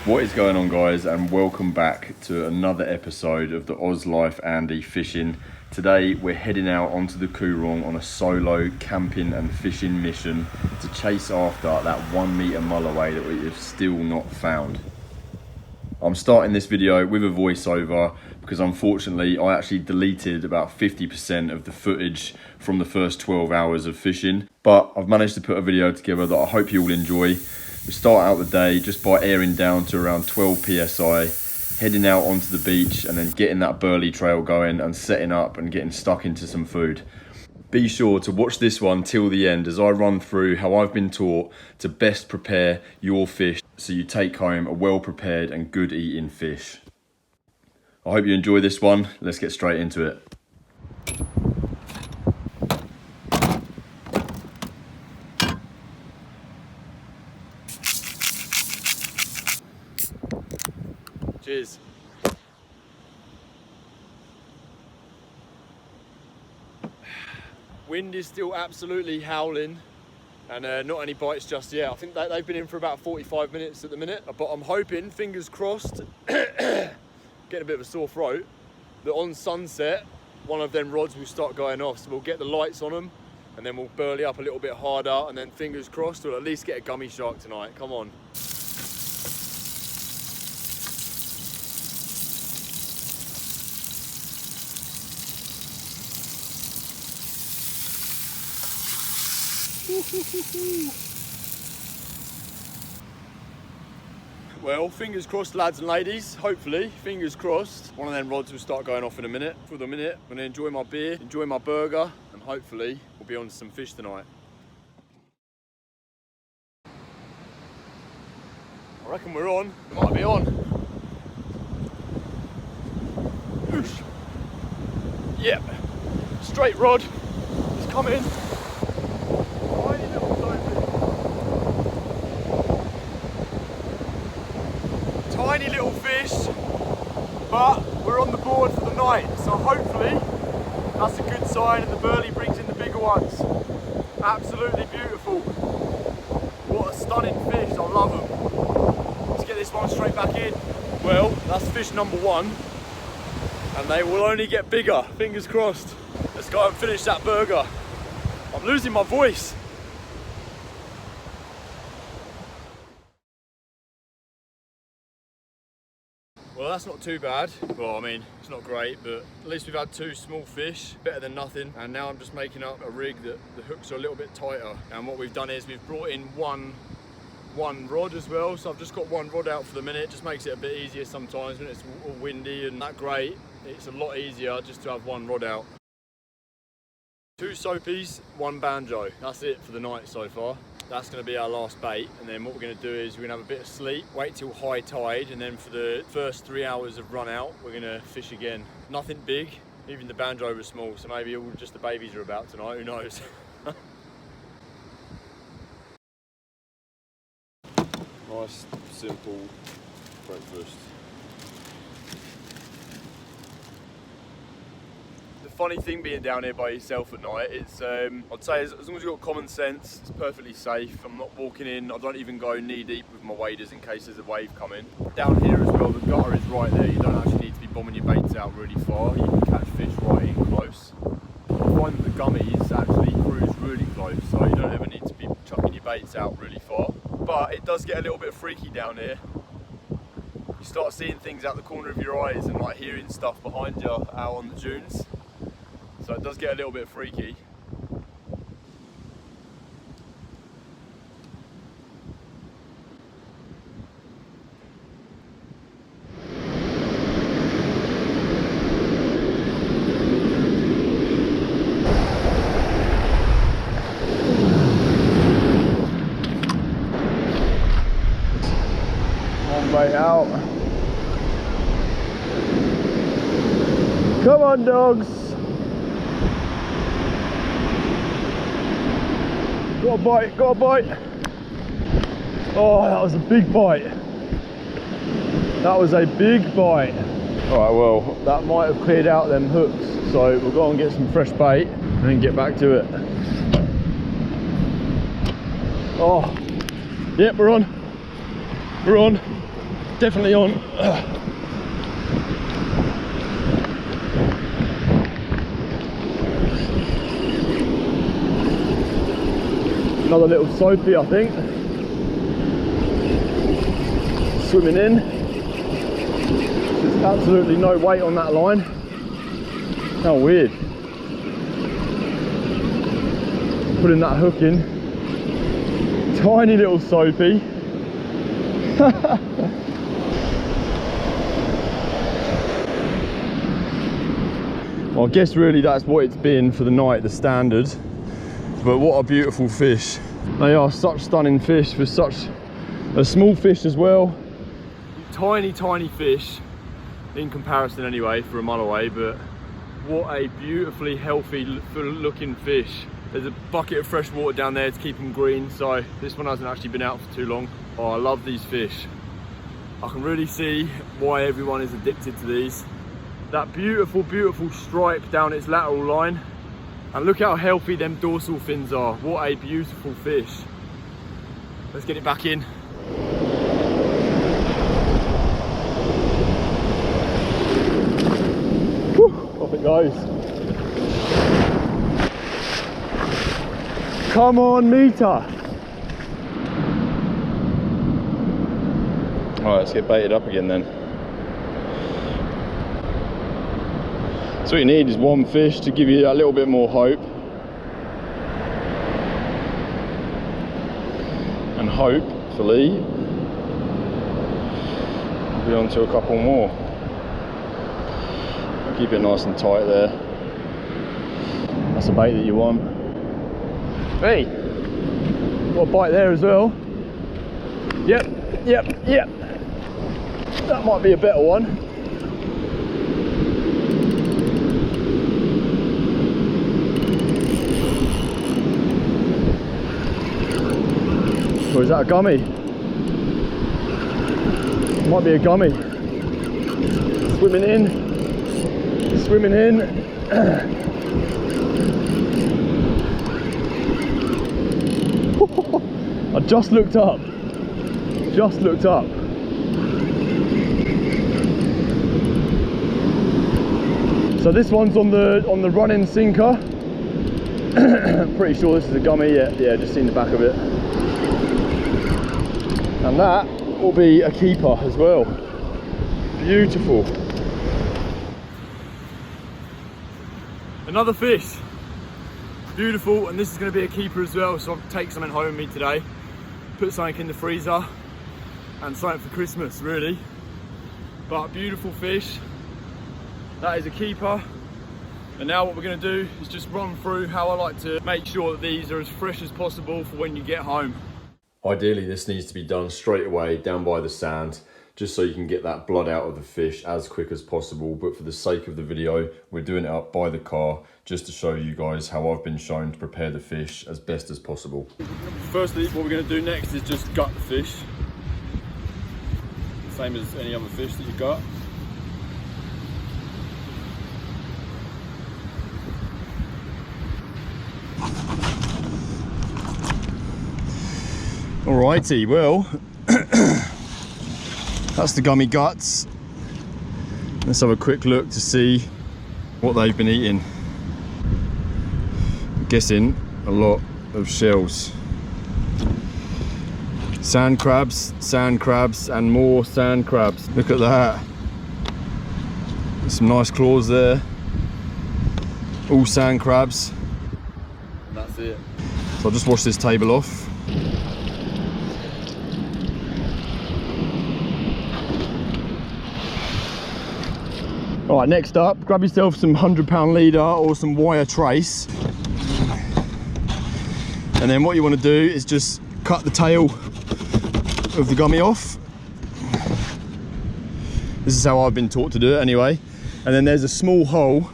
What is going on, guys, and welcome back to another episode of the Oz Life Andy Fishing. Today we're heading out onto the Coorong on a solo camping and fishing mission to chase after that 1 metre mulloway that we have still not found. I'm starting this video with a voiceover because unfortunately I actually deleted about 50% of the footage from the first 12 hours of fishing, but I've managed to put a video together that I hope you will enjoy. We start out the day just by airing down to around 12 psi, heading out onto the beach and then getting that burley trail going and setting up and getting stuck into some food. Be sure to watch this one till the end as I run through how I've been taught to best prepare your fish so you take home a well prepared and good eating fish. I hope you enjoy this one. Let's get straight into it. Cheers. Wind is still absolutely howling and not any bites just yet. I think they've been in for about 45 minutes at the minute, but I'm hoping, fingers crossed, getting a bit of a sore throat, that on sunset one of them rods will start going off, so we'll get the lights on them and then we'll burley up a little bit harder, and then fingers crossed we'll at least get a gummy shark tonight. Come on. Well, fingers crossed, lads and ladies. Hopefully, fingers crossed, one of them rods will start going off in a minute. For the minute, I'm gonna enjoy my beer, enjoy my burger, and hopefully we'll be on to some fish tonight. I reckon we're on. Might be on. Oosh. Yep. Straight rod. It's coming. Tiny little soapy. Tiny little fish, but we're on the board for the night, so hopefully that's a good sign and the burley brings in the bigger ones. Absolutely beautiful. What a stunning fish, I love them. Let's get this one straight back in. Well, that's fish number one, and they will only get bigger, fingers crossed. Let's go and finish that burger. I'm losing my voice. Well, that's not too bad. Well, I mean, it's not great, but at least we've had two small fish, better than nothing. And now I'm just making up a rig that the hooks are a little bit tighter. And what we've done is we've brought in one rod as well. So I've just got one rod out for the minute. It just makes it a bit easier sometimes when it's all windy and that great. It's a lot easier just to have one rod out. Two soapies, one banjo. That's it for the night so far. That's going to be our last bait, and then what we're going to do is we're going to have a bit of sleep, wait till high tide, and then for the first 3 hours of run out we're going to fish again. Nothing big, even the banjo was small, so maybe all just the babies are about tonight, who knows. Nice simple breakfast. The funny thing being down here by yourself at night, it's I'd say as long as you've got common sense, it's perfectly safe. I'm not walking in, I don't even go knee deep with my waders in case there's a wave coming. Down here as well, the gutter is right there. You don't actually need to be bombing your baits out really far. You can catch fish right in close. I find that the gummies actually cruise really close, so you don't ever need to be chucking your baits out really far. But it does get a little bit freaky down here. You start seeing things out the corner of your eyes and like hearing stuff behind you out on the dunes. So it does get a little bit freaky. Come on, bait out. Come on, dogs. Got a bite, got a bite. Oh, that was a big bite. That was a big bite. All right, well, that might have cleared out them hooks, so we'll go and get some fresh bait and then get back to it. Oh, yep, we're on. We're on. definitely on. Another little soapy, I think. Swimming in. There's absolutely no weight on that line. How weird. Putting that hook in. Tiny little soapy. Well, I guess really that's what it's been for the night, the standard. But what a beautiful fish. They are such stunning fish for such a small fish as well. Tiny, tiny fish in comparison anyway for a mile away, but what a beautifully healthy looking fish. There's a bucket of fresh water down there to keep them green, so this one hasn't actually been out for too long. Oh, I love these fish. I can really see why everyone is addicted to these. That beautiful, beautiful stripe down its lateral line. And look how healthy them dorsal fins are. What a beautiful fish. Let's get it back in. Whew, off it goes. Come on, meter. All right, let's get baited up again then. So what you need is one fish to give you a little bit more hope. And hopefully, we'll be on to a couple more. Keep it nice and tight there. That's the bait that you want. Hey, got a bite there as well. Yep. That might be a better one. Or is that a gummy? Might be a gummy. Swimming in. Swimming in. I just looked up. Just looked up. So this one's on the running sinker. Pretty sure this is a gummy. Yeah, just seen the back of it. And that will be a keeper as well. Beautiful. Another fish. Beautiful, and this is going to be a keeper as well, so I'll take something home with me today. Put something in the freezer and something for Christmas, really. But beautiful fish. That is a keeper. And now what we're going to do is just run through how I like to make sure that these are as fresh as possible for when you get home. Ideally, this needs to be done straight away down by the sand, just so you can get that blood out of the fish as quick as possible. But for the sake of the video, we're doing it up by the car, just to show you guys how I've been shown to prepare the fish as best as possible. Firstly, what we're going to do next is just gut the fish. Same as any other fish that you gut. Alrighty, well, that's the gummy guts. Let's have a quick look to see what they've been eating. I'm guessing a lot of shells. Sand crabs, and more sand crabs. Look at that. There's some nice claws there. All sand crabs. And that's it. So I'll just wash this table off. All right, next up, grab yourself some 100-pound leader or some wire trace. And then what you want to do is just cut the tail of the gummy off. This is how I've been taught to do it anyway. And then there's a small hole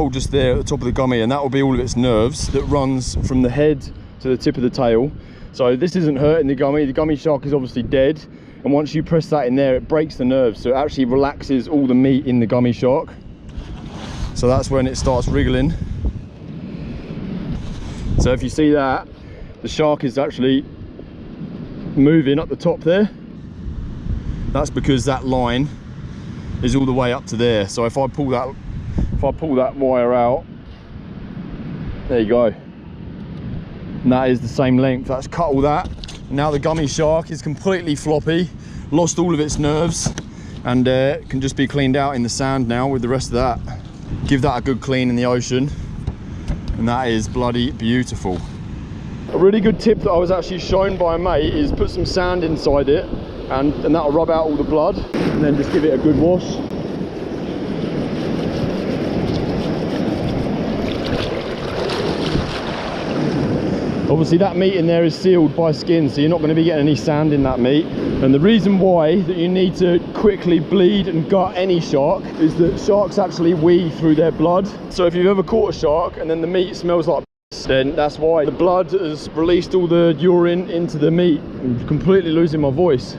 just there at the top of the gummy, and that will be all of its nerves that runs from the head to the tip of the tail. So this isn't hurting the gummy shark is obviously dead. And once you press that in there, it breaks the nerves, so it actually relaxes all the meat in the gummy shark. So that's when it starts wriggling. So if you see that, the shark is actually moving up the top there. That's because that line is all the way up to there. So if I pull that wire out, there you go. And that is the same length. That's cut all that. Now the gummy shark is completely floppy, lost all of its nerves, and can just be cleaned out in the sand now with the rest of that. Give that a good clean in the ocean, and that is bloody beautiful. A really good tip that I was actually shown by a mate is put some sand inside it, and that'll rub out all the blood, and then just give it a good wash. Obviously that meat in there is sealed by skin, so you're not going to be getting any sand in that meat. And the reason why that you need to quickly bleed and gut any shark is that sharks actually wee through their blood. So if you've ever caught a shark and then the meat smells like piss, then that's why. The blood has released all the urine into the meat. I'm completely losing my voice.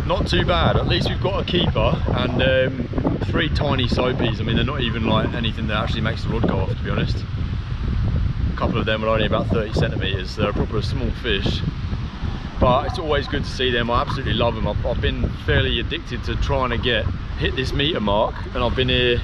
Not too bad. At least we've got a keeper and 3 tiny soapies. I mean, they're not even like anything that actually makes the rod go off, to be honest. A couple of them are only about 30 centimeters. They're a proper small fish, but it's always good to see them. I absolutely love them. I've been fairly addicted to trying to hit this meter mark, and I've been here.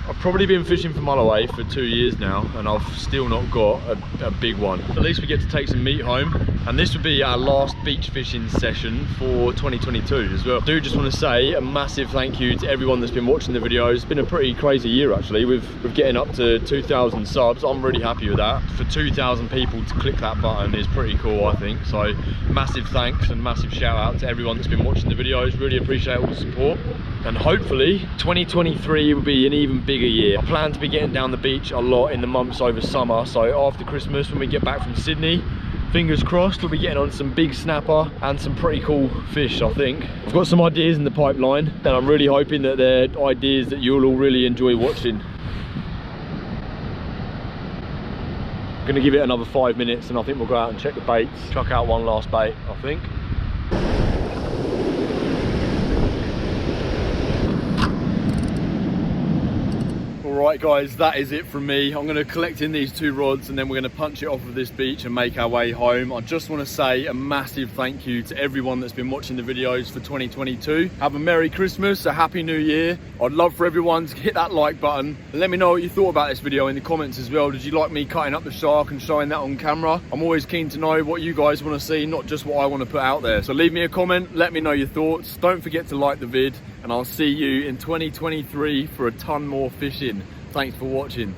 I've probably been fishing for Mulloway for 2 years now, and I've still not got a big one. At least we get to take some meat home, and this would be our last beach fishing session for 2022 as well. I do just want to say a massive thank you to everyone that's been watching the videos. It's been a pretty crazy year actually, with getting up to 2,000 subs. I'm really happy with that. For 2,000 people to click that button is pretty cool, I think. So massive thanks and massive shout out to everyone that's been watching the videos. Really appreciate all the support, and hopefully 2023 will be an even bigger year. I plan to be getting down the beach a lot in the months over summer, so after Christmas when we get back from Sydney, fingers crossed we'll be getting on some big snapper and some pretty cool fish. I think I've got some ideas in the pipeline, and I'm really hoping that they're ideas that you'll all really enjoy watching. I'm gonna give it another 5 minutes and I think we'll go out and check the baits, chuck out one last bait, I think. Alright guys, that is it from me. I'm going to collect in these 2 rods and then we're going to punch it off of this beach and make our way home. I just want to say a massive thank you to everyone that's been watching the videos for 2022. Have a Merry Christmas, a Happy New Year. I'd love for everyone to hit that like button and let me know what you thought about this video in the comments as well. Did you like me cutting up the shark and showing that on camera? I'm always keen to know what you guys want to see, not just what I want to put out there. So leave me a comment, let me know your thoughts. Don't forget to like the vid, and I'll see you in 2023 for a ton more fishing. Thanks for watching.